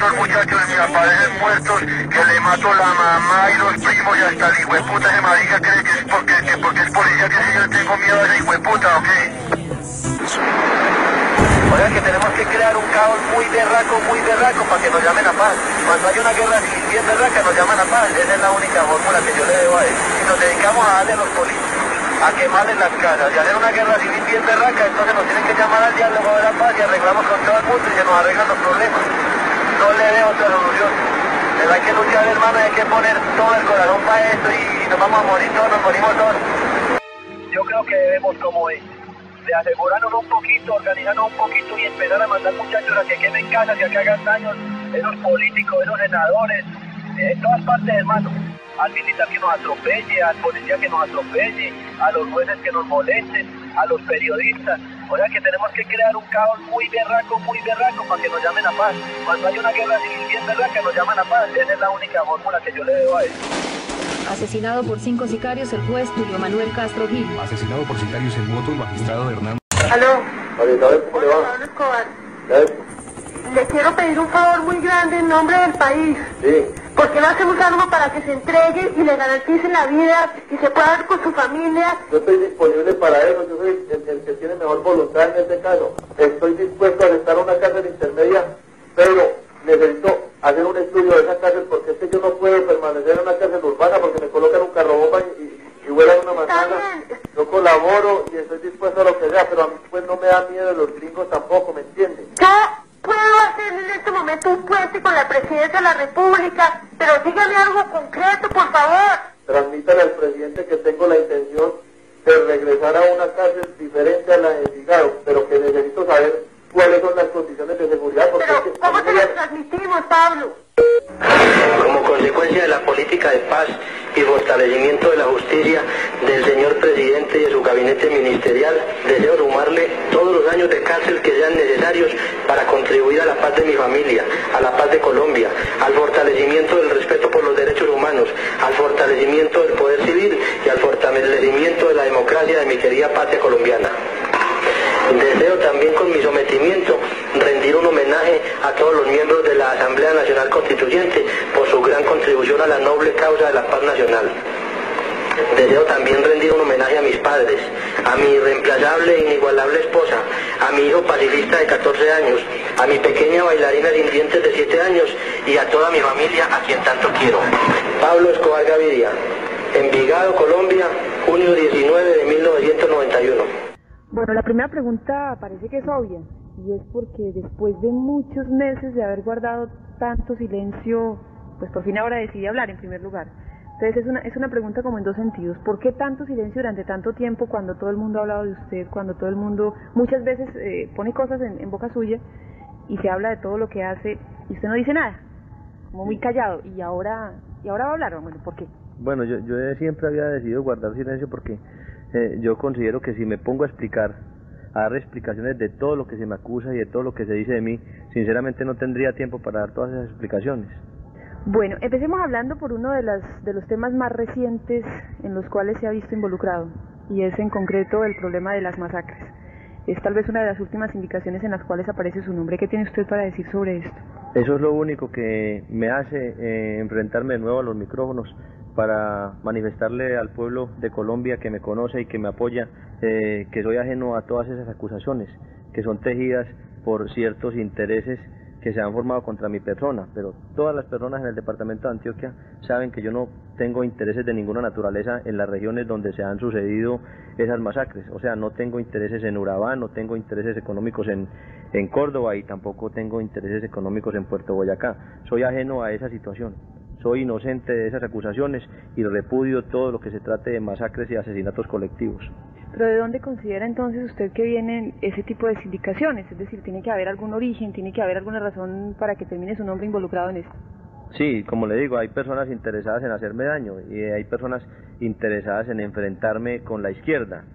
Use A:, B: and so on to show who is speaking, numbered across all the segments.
A: dos muchachos me aparecen muertos, que le mató la mamá y los primos y hasta el hijueputa ese marica cree que es porque es policía, que si yo le tengo miedo a ese hijueputa, ¿o qué? Oiga, que tenemos que crear un caos muy berraco para que nos llamen a paz. Cuando hay una guerra civil bien berraca nos llaman a paz. Esa es la única fórmula que yo le debo a él. Si nos dedicamos a darle a los políticos, a quemarles las casas y hacer una guerra civil bien berraca, entonces nos tienen que llamar al diálogo de la paz y arreglamos con todo el mundo y se nos arreglan los problemas. No le veo otra solución. Pero hay que luchar, hermano, hay que poner todo el corazón para esto y nos vamos a morir todos, nos morimos todos. Yo creo que debemos, como es, de asegurarnos un poquito, organizarnos un poquito y empezar a mandar muchachos a que quemen casas y a que hagan daños, esos políticos, esos senadores, en todas partes, hermano. Al militar que nos atropelle, al policía que nos atropelle, a los jueces que nos molesten, a los periodistas. O sea que tenemos que crear un caos muy berraco para que nos llamen a paz. Cuando hay una guerra civil bien berraca nos llaman a paz. Esa es la única fórmula que yo le debo a él.
B: Asesinado por 5 sicarios el juez Julio Manuel Castro Gil.
C: Asesinado por sicarios en moto el magistrado Hernán.
D: ¿Aló?
A: ¿Cómo le va?
D: Pablo Escobar. Le quiero pedir un favor muy grande en nombre del país.
A: Sí.
D: ¿Por qué no hacemos algo para que se entregue y le garanticen la vida y se pueda ver con su familia?
A: Yo estoy disponible para eso, yo soy el que tiene mejor voluntad en este caso. Estoy dispuesto a estar en una cárcel intermedia, pero necesito hacer un estudio de esa cárcel porque es que yo no puedo permanecer en una cárcel urbana porque me colocan un carro bomba y vuelan una manzana. Yo colaboro y estoy dispuesto a lo que sea, pero a mí pues no me da miedo de los gringos tampoco, ¿me entienden?
D: Yo puedo hacer en este momento un puente con la presidencia de la República, pero dígame algo concreto, por favor.
A: Transmítale al presidente que tengo la intención de regresar a una cárcel diferente a la de Envigado, pero que necesito saber cuáles son las condiciones de seguridad. Porque
D: Pero, ¿cómo se las transmitimos, Pablo?
E: Como consecuencia de la política de paz y fortalecimiento de la justicia del señor presidente y de su gabinete ministerial, deseo sumarle todos los años de cárcel que sean necesarios para contribuir a la paz de mi familia, a la paz de Colombia, al fortalecimiento del respeto por los derechos humanos, al fortalecimiento del poder civil y al fortalecimiento de la democracia de mi querida patria colombiana. Deseo también con mi sometimiento rendir un homenaje a todos los miembros de la Asamblea Nacional Constituyente por su gran contribución a la noble causa de la paz nacional. Deseo también rendir un homenaje a mis padres, a mi irreemplazable e inigualable esposa, a mi hijo pacifista de 14 años, a mi pequeña bailarina sin dientes de 7 años y a toda mi familia a quien tanto quiero. Pablo Escobar Gaviria, Envigado, Colombia, junio 19 de 1991.
F: Bueno, la primera pregunta parece que es obvia, y es porque después de muchos meses de haber guardado tanto silencio, pues por fin ahora decidí hablar en primer lugar. Entonces es una pregunta como en dos sentidos. ¿Por qué tanto silencio durante tanto tiempo cuando todo el mundo ha hablado de usted, cuando todo el mundo muchas veces pone cosas en boca suya y se habla de todo lo que hace y usted no dice nada? Como muy callado, y ahora va a hablar. Bueno, ¿por qué?
G: Bueno, yo siempre había decidido guardar silencio porque yo considero que si me pongo a dar explicaciones de todo lo que se me acusa y de todo lo que se dice de mí, sinceramente no tendría tiempo para dar todas esas explicaciones.
F: Bueno, empecemos hablando por uno de los temas más recientes en los cuales se ha visto involucrado, y es en concreto el problema de las masacres. Es tal vez una de las últimas indicaciones en las cuales aparece su nombre. ¿Qué tiene usted para decir sobre esto?
G: Eso es lo único que me hace enfrentarme de nuevo a los micrófonos para manifestarle al pueblo de Colombia que me conoce y que me apoya, que soy ajeno a todas esas acusaciones que son tejidas por ciertos intereses que se han formado contra mi persona, pero todas las personas en el departamento de Antioquia saben que yo no tengo intereses de ninguna naturaleza en las regiones donde se han sucedido esas masacres. O sea, no tengo intereses en Urabá, no tengo intereses económicos en Córdoba y tampoco tengo intereses económicos en Puerto Boyacá. Soy ajeno a esa situación, soy inocente de esas acusaciones y repudio todo lo que se trate de masacres y asesinatos colectivos.
F: ¿Pero de dónde considera entonces usted que vienen ese tipo de sindicaciones? Es decir, ¿tiene que haber algún origen, tiene que haber alguna razón para que termine su nombre involucrado en esto?
G: Sí, como le digo, hay personas interesadas en hacerme daño y hay personas interesadas en enfrentarme con la izquierda.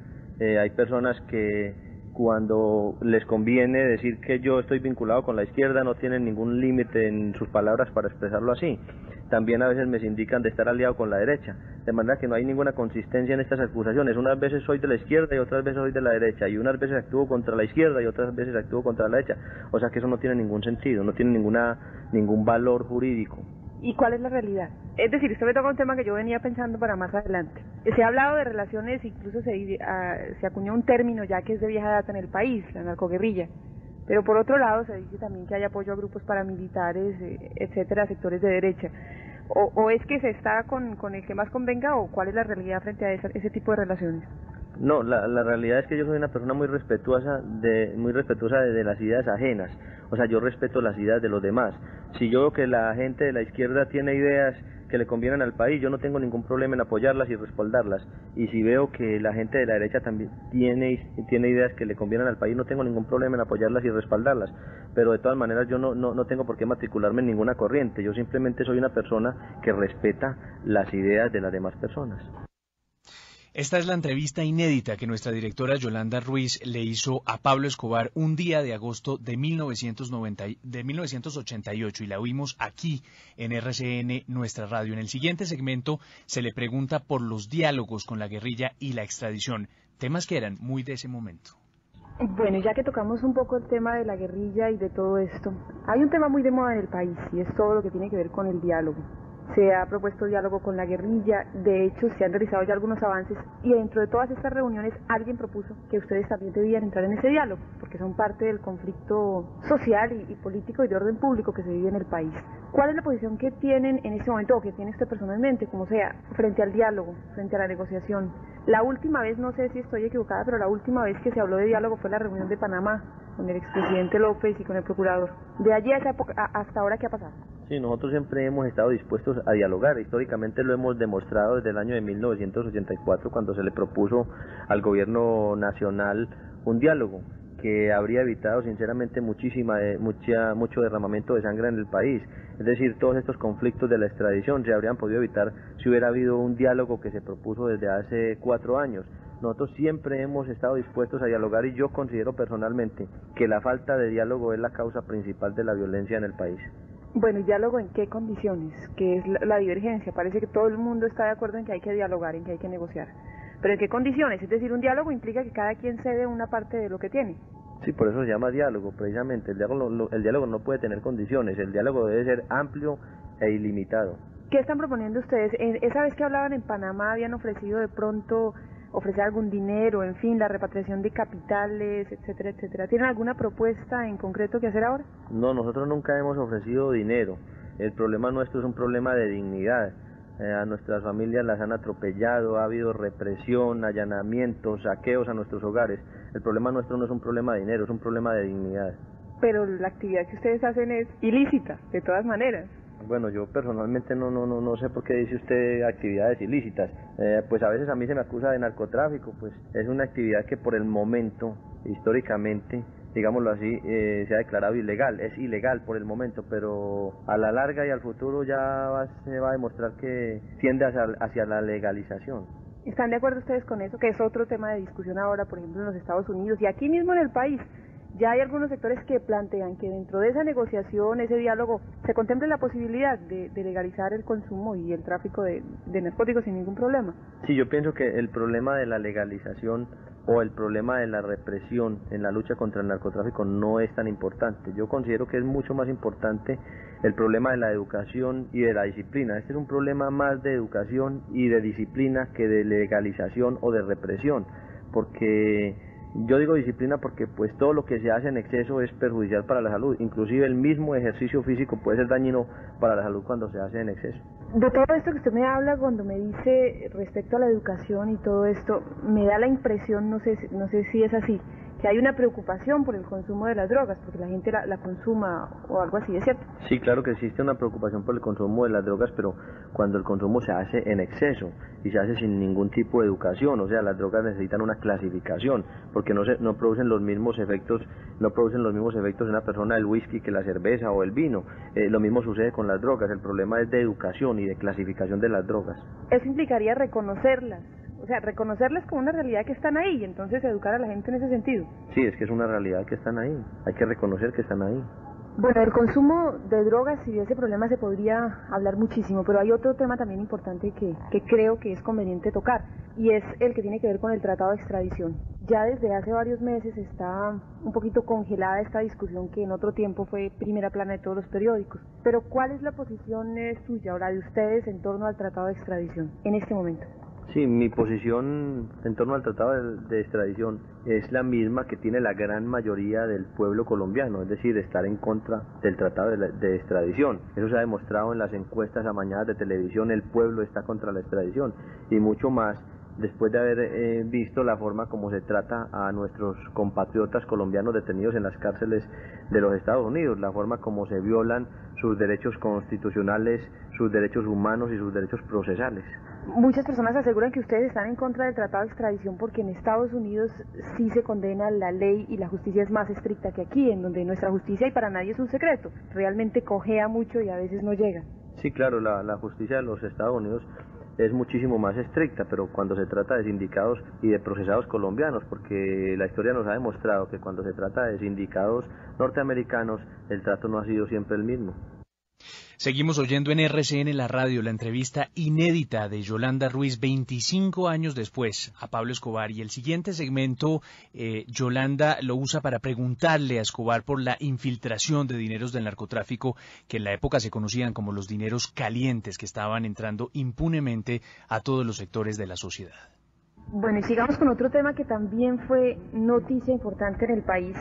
G: Hay personas que cuando les conviene decir que yo estoy vinculado con la izquierda, no tienen ningún límite en sus palabras para expresarlo así. También a veces me indican de estar aliado con la derecha, de manera que no hay ninguna consistencia en estas acusaciones. Unas veces soy de la izquierda y otras veces soy de la derecha, y unas veces actúo contra la izquierda y otras veces actúo contra la derecha. O sea que eso no tiene ningún sentido, no tiene ningún valor jurídico.
F: ¿Y cuál es la realidad? Es decir, esto me toca un tema que yo venía pensando para más adelante. Se ha hablado de relaciones, incluso se acuñó un término ya que es de vieja data en el país, la narcoguerrilla. Pero por otro lado se dice también que hay apoyo a grupos paramilitares, etcétera, sectores de derecha. ¿O es que se está con el que más convenga, o cuál es la realidad frente a ese tipo de relaciones?
G: No, la realidad es que yo soy una persona muy respetuosa de las ideas ajenas. O sea, yo respeto las ideas de los demás. Si yo veo que la gente de la izquierda tiene ideas que le convienen al país, yo no tengo ningún problema en apoyarlas y respaldarlas. Y si veo que la gente de la derecha también tiene ideas que le convienen al país, no tengo ningún problema en apoyarlas y respaldarlas. Pero de todas maneras yo no tengo por qué matricularme en ninguna corriente. Yo simplemente soy una persona que respeta las ideas de las demás personas.
C: Esta es la entrevista inédita que nuestra directora Yolanda Ruiz le hizo a Pablo Escobar un día de agosto de 1988 y la oímos aquí en RCN, nuestra radio. En el siguiente segmento se le pregunta por los diálogos con la guerrilla y la extradición, temas que eran muy de ese momento.
F: Bueno, ya que tocamos un poco el tema de la guerrilla y de todo esto, hay un tema muy de moda en el país y es todo lo que tiene que ver con el diálogo. Se ha propuesto diálogo con la guerrilla, de hecho se han realizado ya algunos avances y dentro de todas estas reuniones alguien propuso que ustedes también debían entrar en ese diálogo, porque son parte del conflicto social y político y de orden público que se vive en el país. ¿Cuál es la posición que tienen en este momento, o que tiene usted personalmente, como sea, frente al diálogo, frente a la negociación? La última vez, no sé si estoy equivocada, pero la última vez que se habló de diálogo fue la reunión de Panamá, con el expresidente López y con el procurador. De allí a esa época, hasta ahora, ¿qué ha pasado?
G: Sí, nosotros siempre hemos estado dispuestos a dialogar. Históricamente lo hemos demostrado desde el año de 1984, cuando se le propuso al gobierno nacional un diálogo que habría evitado sinceramente mucho derramamiento de sangre en el país. Es decir, todos estos conflictos de la extradición se habrían podido evitar si hubiera habido un diálogo que se propuso desde hace 4 años. Nosotros siempre hemos estado dispuestos a dialogar y yo considero personalmente que la falta de diálogo es la causa principal de la violencia en el país.
F: Bueno, ¿y diálogo en qué condiciones? ¿Qué es la divergencia? Parece que todo el mundo está de acuerdo en que hay que dialogar, en que hay que negociar. ¿Pero en qué condiciones? Es decir, un diálogo implica que cada quien cede una parte de lo que tiene.
G: Sí, por eso se llama diálogo, precisamente. El diálogo no puede tener condiciones, el diálogo debe ser amplio e ilimitado.
F: ¿Qué están proponiendo ustedes? Esa vez que hablaban en Panamá habían ofrecido de pronto ofrecer algún dinero, en fin, la repatriación de capitales, etcétera, etcétera. ¿Tienen alguna propuesta en concreto que hacer ahora?
G: No, nosotros nunca hemos ofrecido dinero. El problema nuestro es un problema de dignidad. A nuestras familias las han atropellado, ha habido represión, allanamientos, saqueos a nuestros hogares. El problema nuestro no es un problema de dinero, es un problema de dignidad.
F: Pero la actividad que ustedes hacen es ilícita, de todas maneras.
G: Bueno, yo personalmente no sé por qué dice usted actividades ilícitas. Pues a veces a mí se me acusa de narcotráfico, pues es una actividad que por el momento, históricamente, digámoslo así, se ha declarado ilegal. Es ilegal por el momento, pero a la larga y al futuro ya se va a demostrar que tiende hacia la legalización.
F: ¿Están de acuerdo ustedes con eso? Que es otro tema de discusión ahora, por ejemplo, en los Estados Unidos y aquí mismo en el país. Ya hay algunos sectores que plantean que dentro de esa negociación, ese diálogo, se contemple la posibilidad de legalizar el consumo y el tráfico de narcóticos sin ningún problema.
G: Sí, yo pienso que el problema de la legalización o el problema de la represión en la lucha contra el narcotráfico no es tan importante. Yo considero que es mucho más importante el problema de la educación y de la disciplina. Este es un problema más de educación y de disciplina que de legalización o de represión, porque yo digo disciplina porque pues todo lo que se hace en exceso es perjudicial para la salud, inclusive el mismo ejercicio físico puede ser dañino para la salud cuando se hace en exceso.
F: De todo esto que usted me habla, cuando me dice respecto a la educación y todo esto, me da la impresión, no sé si es así, que hay una preocupación por el consumo de las drogas, porque la gente la consuma o algo así, ¿es cierto?
G: Sí, claro que existe una preocupación por el consumo de las drogas, pero cuando el consumo se hace en exceso y se hace sin ningún tipo de educación, o sea, las drogas necesitan una clasificación, porque no producen los mismos efectos en una persona el whisky que la cerveza o el vino. Lo mismo sucede con las drogas, el problema es de educación y de clasificación de las drogas.
F: Eso implicaría reconocerlas o sea, reconocerles como una realidad que están ahí y entonces educar a la gente en ese sentido.
G: Sí, es que es una realidad que están ahí, hay que reconocer que están ahí.
F: Bueno, el consumo de drogas y de ese problema se podría hablar muchísimo, pero hay otro tema también importante que creo que es conveniente tocar, y es el que tiene que ver con el tratado de extradición. Ya desde hace varios meses está un poquito congelada esta discusión que en otro tiempo fue primera plana de todos los periódicos. Pero ¿cuál es la posición suya o la de ustedes en torno al tratado de extradición en este momento?
G: Sí, mi posición en torno al tratado de extradición es la misma que tiene la gran mayoría del pueblo colombiano, es decir, estar en contra del tratado de extradición. Eso se ha demostrado en las encuestas amañadas de televisión, el pueblo está contra la extradición y mucho más después de haber visto la forma como se trata a nuestros compatriotas colombianos detenidos en las cárceles de los Estados Unidos, la forma como se violan sus derechos constitucionales, sus derechos humanos y sus derechos procesales.
F: Muchas personas aseguran que ustedes están en contra del tratado de extradición porque en Estados Unidos sí se condena la ley y la justicia es más estricta que aquí, en donde nuestra justicia, y para nadie es un secreto, realmente cojea mucho y a veces no llega.
G: Sí, claro, la justicia de los Estados Unidos es muchísimo más estricta, pero cuando se trata de sindicados y de procesados colombianos, porque la historia nos ha demostrado que cuando se trata de sindicados norteamericanos, el trato no ha sido siempre el mismo.
C: Seguimos oyendo en RCN la radio la entrevista inédita de Yolanda Ruiz 25 años después a Pablo Escobar, y el siguiente segmento Yolanda lo usa para preguntarle a Escobar por la infiltración de dineros del narcotráfico que en la época se conocían como los dineros calientes, que estaban entrando impunemente a todos los sectores de la sociedad.
F: Bueno, y sigamos con otro tema que también fue noticia importante en el país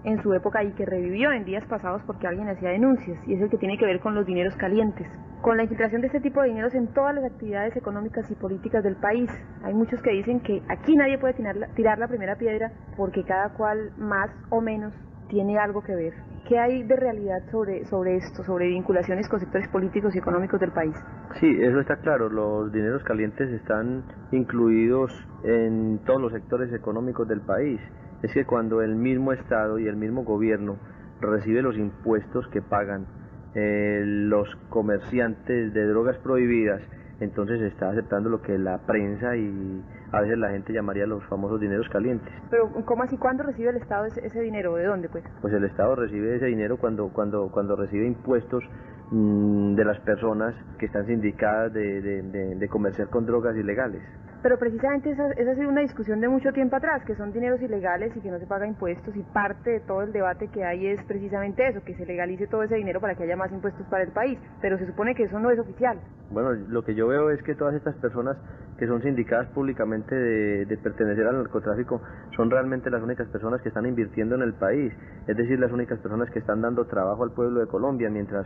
F: en su época y que revivió en días pasados porque alguien hacía denuncias, y es el que tiene que ver con los dineros calientes. Con la infiltración de este tipo de dineros en todas las actividades económicas y políticas del país, hay muchos que dicen que aquí nadie puede tirar la primera piedra porque cada cual más o menos tiene algo que ver. ¿Qué hay de realidad sobre esto, sobre vinculaciones con sectores políticos y económicos del país?
G: Sí, eso está claro, los dineros calientes están incluidos en todos los sectores económicos del país. Es que cuando el mismo Estado y el mismo gobierno recibe los impuestos que pagan los comerciantes de drogas prohibidas, entonces se está aceptando lo que la prensa y a veces la gente llamaría los famosos dineros calientes.
F: Pero ¿cómo así? ¿Cuándo recibe el Estado ese dinero? ¿De dónde, pues?
G: Pues el Estado recibe ese dinero cuando recibe impuestos de las personas que están sindicadas de comerciar con drogas ilegales.
F: Pero precisamente esa ha sido una discusión de mucho tiempo atrás, que son dineros ilegales y que no se paga impuestos, y parte de todo el debate que hay es precisamente eso, que se legalice todo ese dinero para que haya más impuestos para el país, pero se supone que eso no es oficial.
G: Bueno, lo que yo veo es que todas estas personas que son sindicadas públicamente de pertenecer al narcotráfico son realmente las únicas personas que están invirtiendo en el país, es decir, las únicas personas que están dando trabajo al pueblo de Colombia, mientras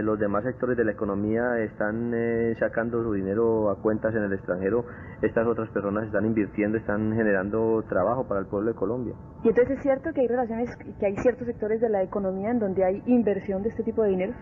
G: los demás sectores de la economía están sacando su dinero a cuentas en el extranjero. Estas otras personas están invirtiendo, están generando trabajo para el pueblo de Colombia.
F: ¿Y entonces es cierto que hay relaciones, que hay ciertos sectores de la economía en donde hay inversión de este tipo de dinero?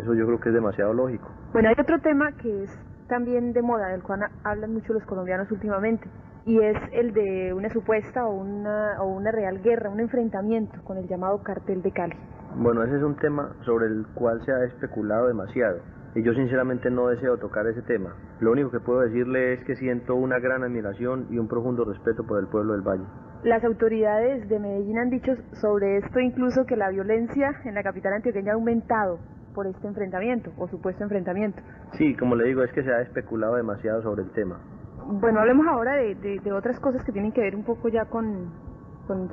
G: Eso yo creo que es demasiado lógico.
F: Bueno, hay otro tema que es también de moda, del cual hablan mucho los colombianos últimamente, y es el de una supuesta o una real guerra, un enfrentamiento con el llamado Cartel de Cali.
G: Bueno, ese es un tema sobre el cual se ha especulado demasiado. Y yo sinceramente no deseo tocar ese tema. Lo único que puedo decirle es que siento una gran admiración y un profundo respeto por el pueblo del Valle.
F: Las autoridades de Medellín han dicho sobre esto incluso que la violencia en la capital antioqueña ha aumentado por este enfrentamiento, o supuesto enfrentamiento.
G: Sí, como le digo, es que se ha especulado demasiado sobre el tema.
F: Bueno, hablemos ahora de otras cosas que tienen que ver un poco ya con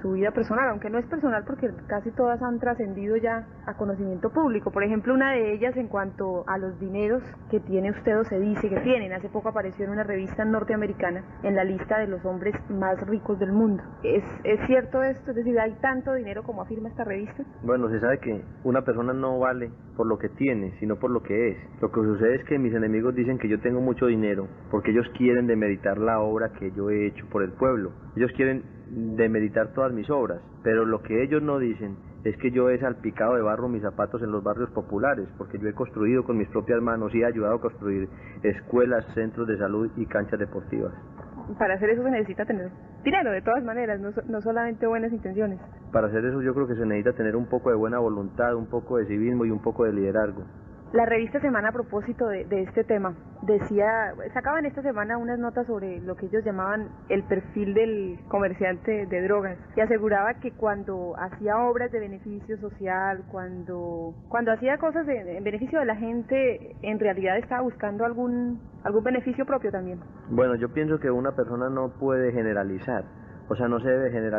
F: su vida personal, aunque no es personal porque casi todas han trascendido ya a conocimiento público. Por ejemplo, una de ellas en cuanto a los dineros que tiene usted o se dice que tienen. Hace poco apareció en una revista norteamericana en la lista de los hombres más ricos del mundo. ¿Es cierto esto? Es decir, ¿hay tanto dinero como afirma esta revista?
G: Bueno, se sabe que una persona no vale por lo que tiene, sino por lo que es. Lo que sucede es que mis enemigos dicen que yo tengo mucho dinero porque ellos quieren demeritar la obra que yo he hecho por el pueblo. Ellos quieren demeritar todas mis obras, pero lo que ellos no dicen es que yo he salpicado de barro mis zapatos en los barrios populares, porque yo he construido con mis propias manos y he ayudado a construir escuelas, centros de salud y canchas deportivas.
F: Para hacer eso se necesita tener dinero, de todas maneras, no solamente buenas intenciones.
G: Para hacer eso yo creo que se necesita tener un poco de buena voluntad, un poco de civismo y un poco de liderazgo.
F: La revista Semana, a propósito de este tema, sacaban esta semana unas notas sobre lo que ellos llamaban el perfil del comerciante de drogas, y aseguraba que cuando hacía obras de beneficio social, cuando hacía cosas en beneficio de la gente, en realidad estaba buscando algún beneficio propio también.
G: Bueno, yo pienso que una persona no puede generalizar, o sea, no se debe generalizar.